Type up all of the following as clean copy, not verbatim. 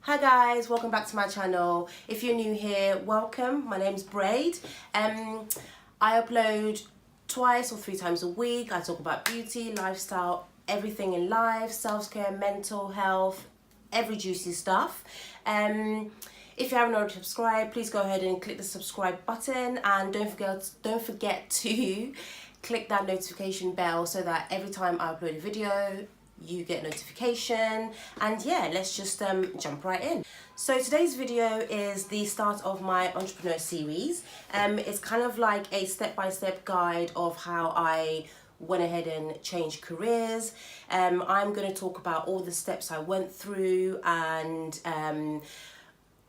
Hi guys, welcome back to my channel. If you're new here, welcome. My name's Braid. I upload twice or 3 times a week. I talk about beauty, lifestyle, everything in life, self-care, mental health, every juicy stuff. If you haven't already subscribed, please go ahead and click the subscribe button, and don't forget to click that notification bell so that every time I upload a video you get notification. And yeah, let's just jump right in. So today's video is the start of my entrepreneur series. It's kind of like a step-by-step guide of how I went ahead and changed careers. I'm going to talk about all the steps I went through and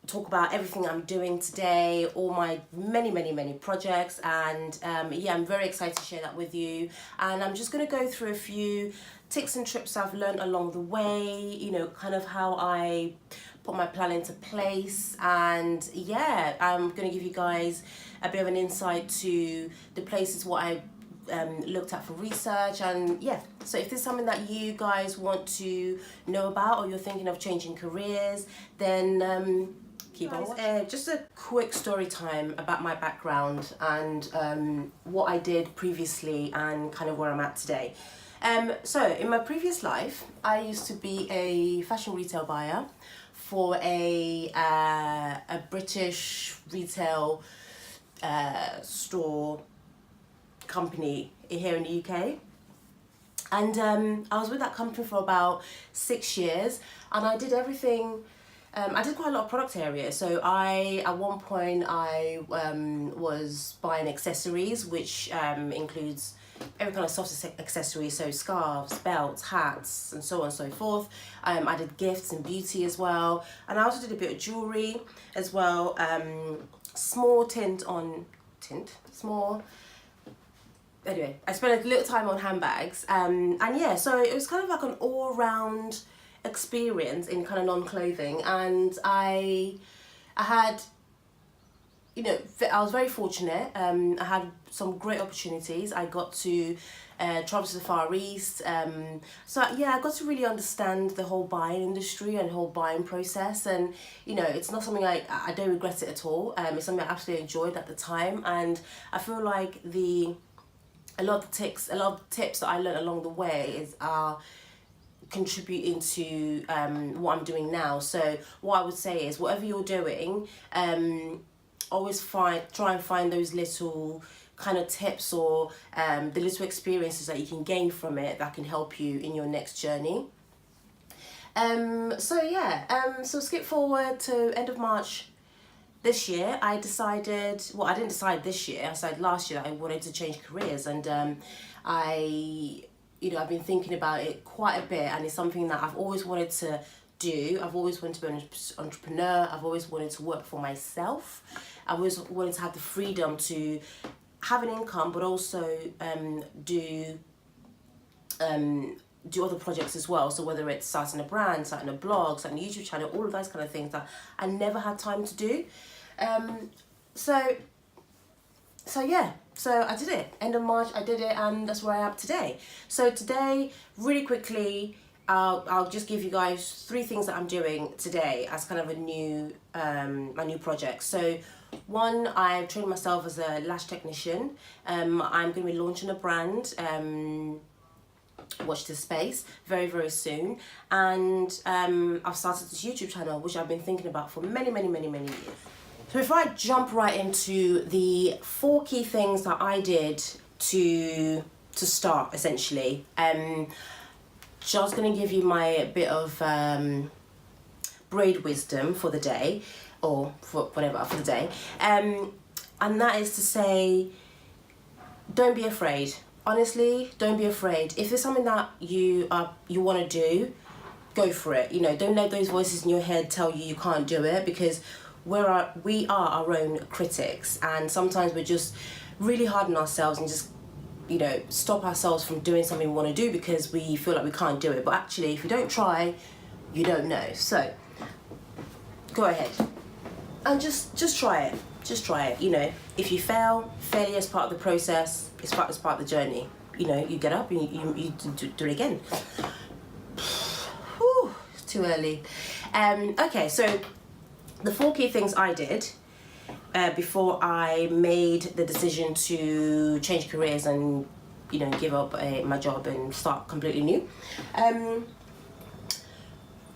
talk about everything I'm doing today, all my many projects, and yeah, I'm very excited to share that with you. And I'm just going to go through a few tips and trips I've learned along the way, you know, kind of how I put my plan into place. And yeah, I'm going to give you guys a bit of an insight to the places what I looked at for research. And yeah, so if there's something that you guys want to know about, or you're thinking of changing careers, then keep on watching. Just a quick story time about my background and what I did previously and kind of where I'm at today. So in my previous life, I used to be a fashion retail buyer for a British retail store company here in the UK. And I was with that company for about 6 years, and I did everything. I did quite a lot of product areas. So at one point I was buying accessories, which includes every kind of soft accessories, so scarves, belts, hats, and so on and so forth. I did gifts and beauty as well, and I also did a bit of jewelry as well. Small anyway, I spent a little time on handbags, and yeah, so it was kind of like an all-round experience in kind of non-clothing. And I had, you know, I was very fortunate. I had some great opportunities. I got to travel to the Far East. So yeah, I got to really understand the whole buying industry and whole buying process. And you know, it's not something I don't regret it at all. It's something I absolutely enjoyed at the time. And I feel like a lot of the tips that I learned along the way are contributing to what I'm doing now. So what I would say is, whatever you're doing, always try and find those little kind of tips or the little experiences that you can gain from it that can help you in your next journey. So yeah, so skip forward to end of March this year. I decided, well, I didn't decide this year, I decided last year that I wanted to change careers. And you know, I've been thinking about it quite a bit, and it's something that I've always wanted to do. I've always wanted to be an entrepreneur. I've always wanted to work for myself. I always wanted to have the freedom to have an income, but also do other projects as well. So whether it's starting a brand, starting a blog, starting a YouTube channel, all of those kind of things that I never had time to do. So yeah, so I did it. End of March, I did it, and that's where I am today. So today, really quickly, I'll just give you guys 3 things that I'm doing today as kind of a new project. So one, I've trained myself as a lash technician. I'm going to be launching a brand. Watch this space very soon. And I've started this YouTube channel, which I've been thinking about for many years. So if I jump right into the 4 key things that I did to start, essentially, just going to give you my bit of braid wisdom for the day, or for the day, and that is to say, don't be afraid. Honestly, don't be afraid. If there's something that you want to do, go for it. You know, don't let those voices in your head tell you can't do it, because we are our own critics, and sometimes we're just really hard on ourselves and just, you know, stop ourselves from doing something we want to do because we feel like we can't do it. But actually, if you don't try, you don't know. So go ahead and just try it. Just try it. You know, if you fail, failure is part of the process. It's part of the journey. You know, you get up and you do it again. Whew, too early. Okay, so the 4 key things I did before I made the decision to change careers and, you know, give up my job and start completely new.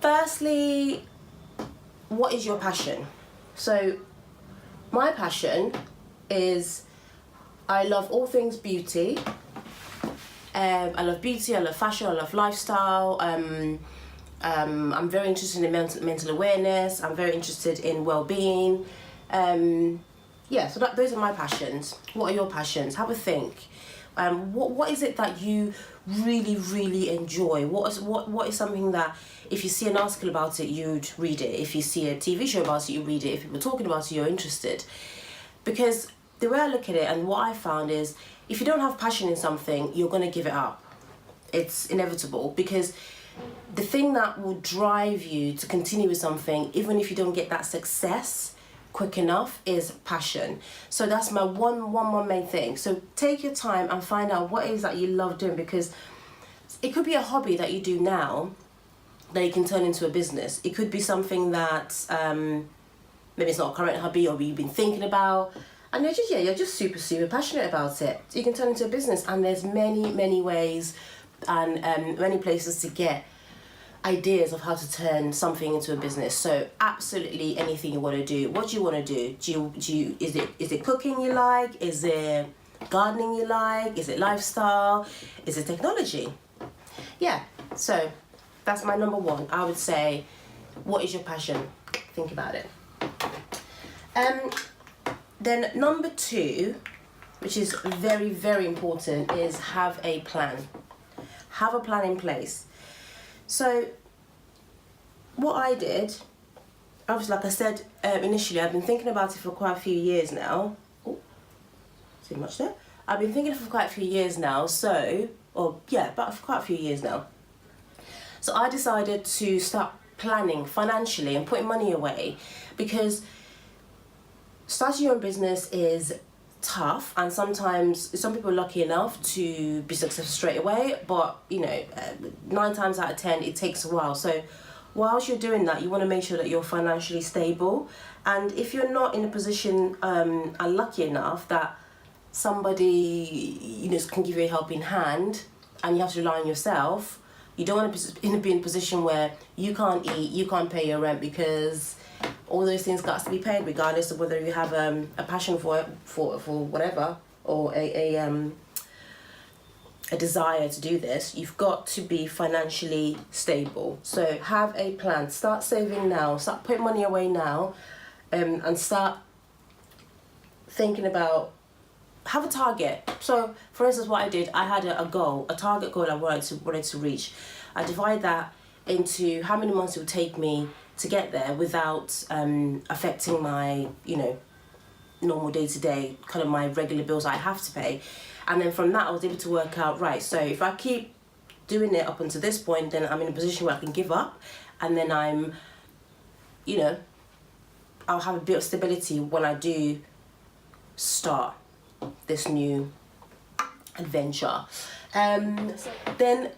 Firstly, what is your passion? So my passion is, I love all things beauty. I love beauty, I love fashion, I love lifestyle. I'm very interested in mental awareness. I'm very interested in well-being. Yeah, so those are my passions. What are your passions? Have a think. What is it that you really, really enjoy? What is something that, if you see an article about it, you'd read it. If you see a TV show about it, you read it. If people are talking about it, you're interested. Because the way I look at it, and what I found is, if you don't have passion in something, you're going to give it up. It's inevitable, because the thing that will drive you to continue with something, even if you don't get that success quick enough, is passion. So that's my one main thing. So take your time and find out what it is that you love doing, because it could be a hobby that you do now that you can turn into a business. It could be something that maybe it's not a current hobby, or you've been thinking about, and you're just super passionate about it. You can turn into a business, and there's many ways and many places to get ideas of how to turn something into a business. So absolutely anything you want to do. What do you want to do? Is it cooking you like? Is it gardening you like? Is it lifestyle? Is it technology? Yeah, so that's my number 1. I would say, what is your passion? Think about it. Then number 2, which is very, very important, is have a plan. Have a plan in place. So what I did, obviously, like I said initially, I've been thinking about it for quite a few years now. Oh, too much there. I've been thinking for quite a few years now, about quite a few years now. So I decided to start planning financially and putting money away, because starting your own business is tough, and sometimes some people are lucky enough to be successful straight away, but 9 times out of 10 it takes a while. So whilst you're doing that, you want to make sure that you're financially stable. And if you're not in a position unlucky enough that somebody can give you a helping hand, and you have to rely on yourself, you don't want to be in a position where you can't eat, you can't pay your rent, because all those things got to be paid, regardless of whether you have a passion for whatever, or a desire to do this. You've got to be financially stable. So have a plan. Start saving now. Start putting money away now, and start thinking about, have a target. So for instance, what I did, I had a target goal I wanted to reach. I divide that into how many months it would take me to get there without affecting my normal day-to-day, kind of my regular bills I have to pay. And then from that I was able to work out, right, so if I keep doing it up until this point, then I'm in a position where I can give up, and then I'll have a bit of stability when I do start this new adventure. Then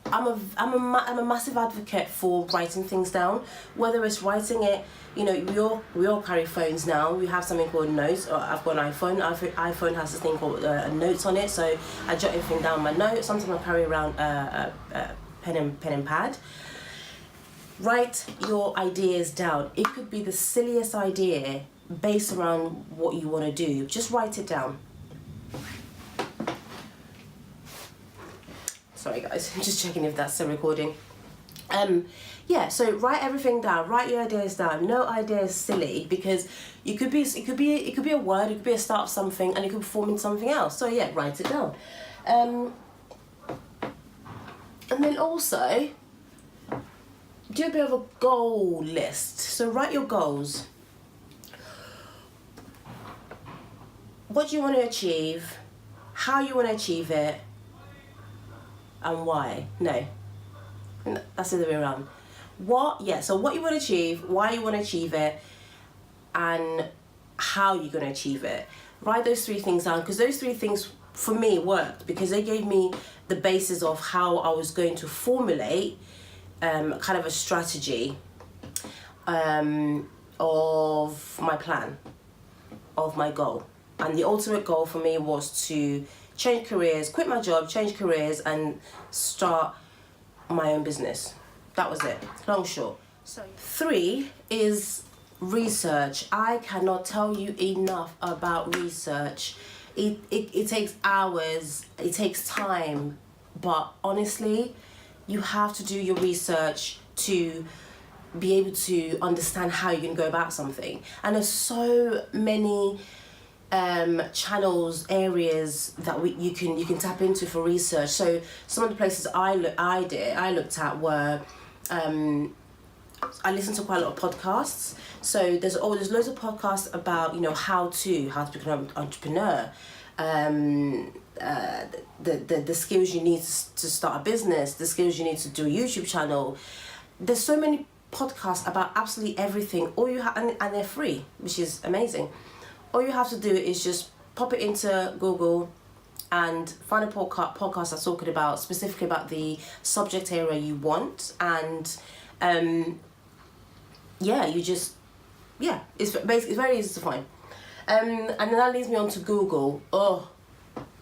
I'm a massive advocate for writing things down, whether it's writing it, we all carry phones now. We have something called notes, or I've got an iPhone. iPhone has this thing called notes on it, so I jot everything down in my notes. Sometimes I carry around pen and pad. Write your ideas down. It could be the silliest idea based around what you want to do. Just write it down. Sorry guys, I'm just checking if that's still recording. So write everything down. Write your ideas down. No idea is silly, because it could be a word, it could be a start of something, and it could form into something else. So yeah, write it down. And then also do a bit of a goal list. So write your goals. What do you want to achieve? How you want to achieve it? And why? No, that's the other way around. So what you want to achieve, why you want to achieve it, and how you're going to achieve it. Write those 3 things down, because those 3 things for me worked, because they gave me the basis of how I was going to formulate kind of a strategy of my plan, of my goal. And the ultimate goal for me was to change careers, quit my job, change careers, and start my own business. That was it, long short. So 3 is research. I cannot tell you enough about research. It takes hours, it takes time, but honestly, you have to do your research to be able to understand how you're going to go about something. And there's so many channels, areas that you can tap into for research. So some of the places I looked at were I listen to quite a lot of podcasts. So there's loads of podcasts about how to become an entrepreneur, the skills you need to start a business, the skills you need to do a YouTube channel. There's so many podcasts about absolutely everything. All you have, and they're free, which is amazing. All you have to do is just pop it into Google and find a podcast that's talking about specifically about the subject area you want, and it's very easy to find. And then that leads me on to Google. Oh,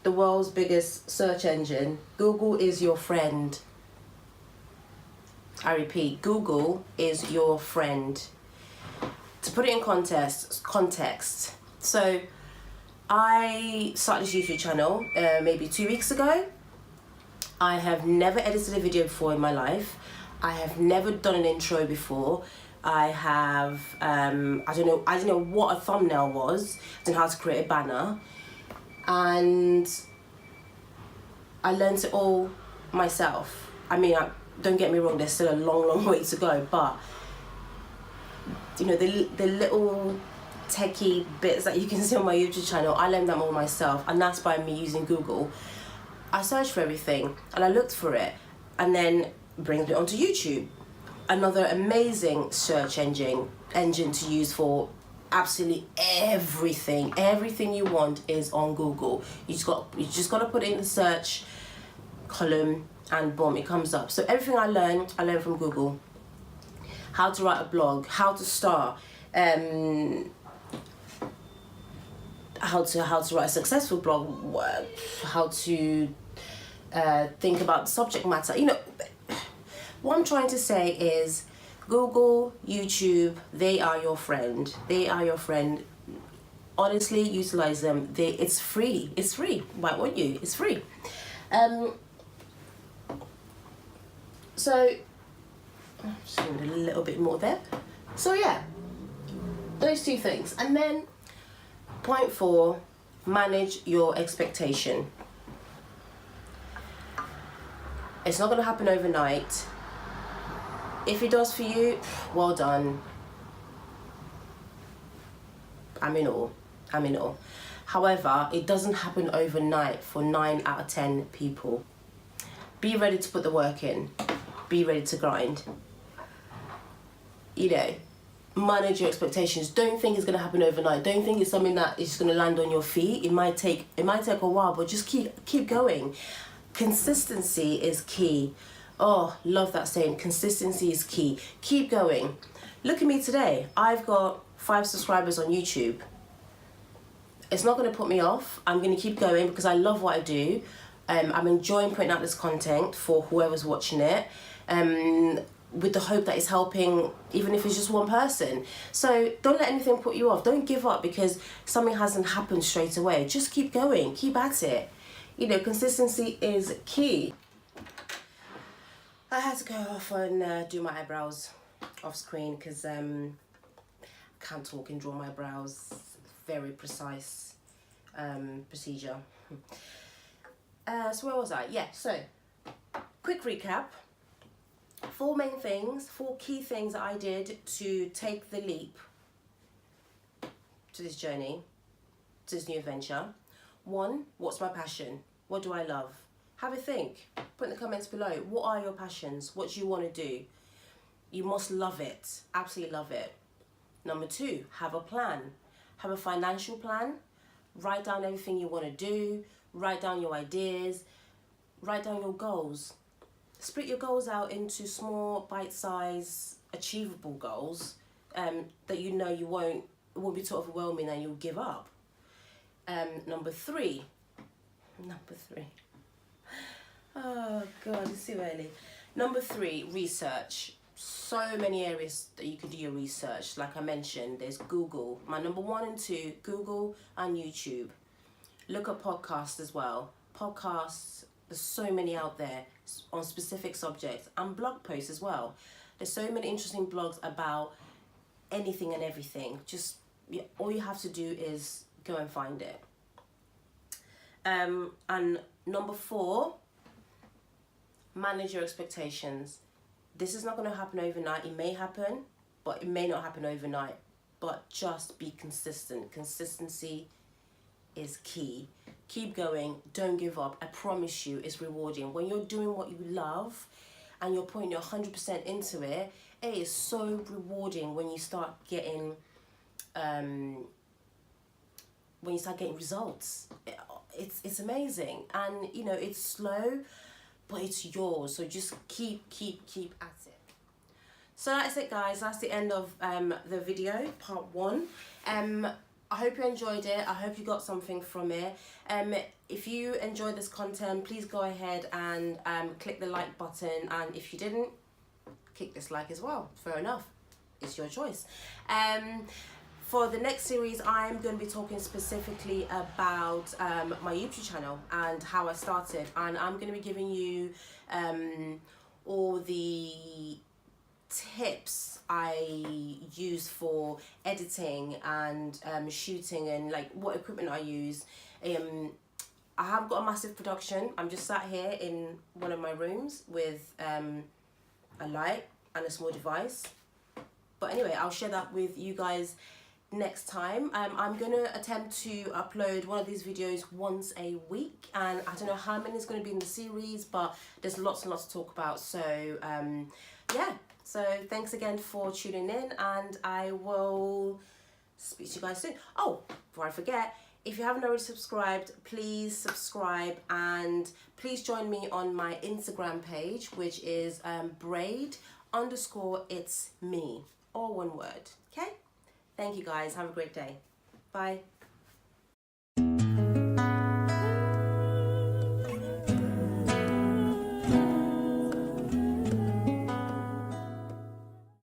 the world's biggest search engine. Google is your friend. I repeat, Google is your friend. To put it in context. So I started this YouTube channel maybe 2 weeks ago. I have never edited a video before in my life. I have never done an intro before. I have, I don't know what a thumbnail was. I don't know how to create a banner. And I learned it all myself. I mean, don't get me wrong, there's still a long way to go, but the little techie bits that you can see on my YouTube channel, I learned them all myself, and that's by me using Google. I searched for everything and I looked for it, and then brings me onto YouTube, another amazing search engine to use for absolutely everything. Everything you want is on Google. You just got to put it in the search column and boom, it comes up. So everything I learned from Google. How to write a blog, how to start, how to write a successful blog, how to think about subject matter. What I'm trying to say is Google, YouTube, they are your friend. They are your friend. Honestly, utilize them. It's free. It's free. Why wouldn't you? It's free. So, I'm just going to do a little bit more there. So yeah, those 2 things. And then point 4, manage your expectation. It's not going to happen overnight. If it does for you, well done. I'm in awe. However, it doesn't happen overnight for 9 out of 10 people. Be ready to put the work in. Be ready to grind. Manage your expectations. Don't think it's going to happen overnight. Don't think it's something that is just going to land on your feet. It might take a while, but just keep going. Consistency is key. Oh, love that saying. Consistency is key. Keep going. Look at me today. I've got 5 subscribers on YouTube. It's not going to put me off. I'm going to keep going because I love what I do. I'm enjoying putting out this content for whoever's watching it. With the hope that it's helping, even if it's just one person. So don't let anything put you off. Don't give up because something hasn't happened straight away. Just keep going. Keep at it. Consistency is key. I had to go off and do my eyebrows off screen because I can't talk and draw my brows. Very precise procedure. So where was I? Yeah, so quick recap. 4 main things, 4 key things that I did to take the leap to this journey, to this new adventure. 1, what's my passion? What do I love? Have a think. Put in the comments below. What are your passions? What do you want to do? You must love it. Absolutely love it. Number 2, have a plan. Have a financial plan. Write down everything you want to do. Write down your ideas. Write down your goals. split your goals out into small, bite-sized, achievable goals that you know it won't be too overwhelming and you'll give up. Number three. Oh God, it's too early. Number three, research. So many areas that you could do your research. Like I mentioned, there's Google. My number 1 and 2, Google and YouTube. Look at podcasts as well. Podcasts, there's so many out there on specific subjects, and blog posts as well. There's so many interesting blogs about anything and everything. Just all you have to do is go and find it. And number 4, manage your expectations. This is not going to happen overnight. It may happen, but it may not happen overnight. But just be consistent. Consistency is key. Keep going. Don't give up. I promise you, it's rewarding. When you're doing what you love and you're putting your 100% into it, it is so rewarding when you start getting results. It's amazing, and you know it's slow, but it's yours. So just keep at it. So that's it, guys. That's the end of the video, part 1. I hope you enjoyed it. I hope you got something from it. If you enjoyed this content, please go ahead and click the like button, and if you didn't, click dislike as well. Fair enough. It's your choice. For the next series, I'm going to be talking specifically about my YouTube channel and how I started, and I'm going to be giving you all the tips I use for editing and shooting, and like what equipment I use. I have got a massive production. I'm just sat here in one of my rooms with a light and a small device. But anyway, I'll share that with you guys next time. I'm going to attempt to upload one of these videos once a week, and I don't know how many is going to be in the series, but there's lots and lots to talk about. So yeah, so thanks again for tuning in, and I will speak to you guys soon. Oh, before I forget, if you haven't already subscribed, please subscribe, and please join me on my Instagram page, which is braid_it's me, all one word. Okay, thank you guys, have a great day. Bye.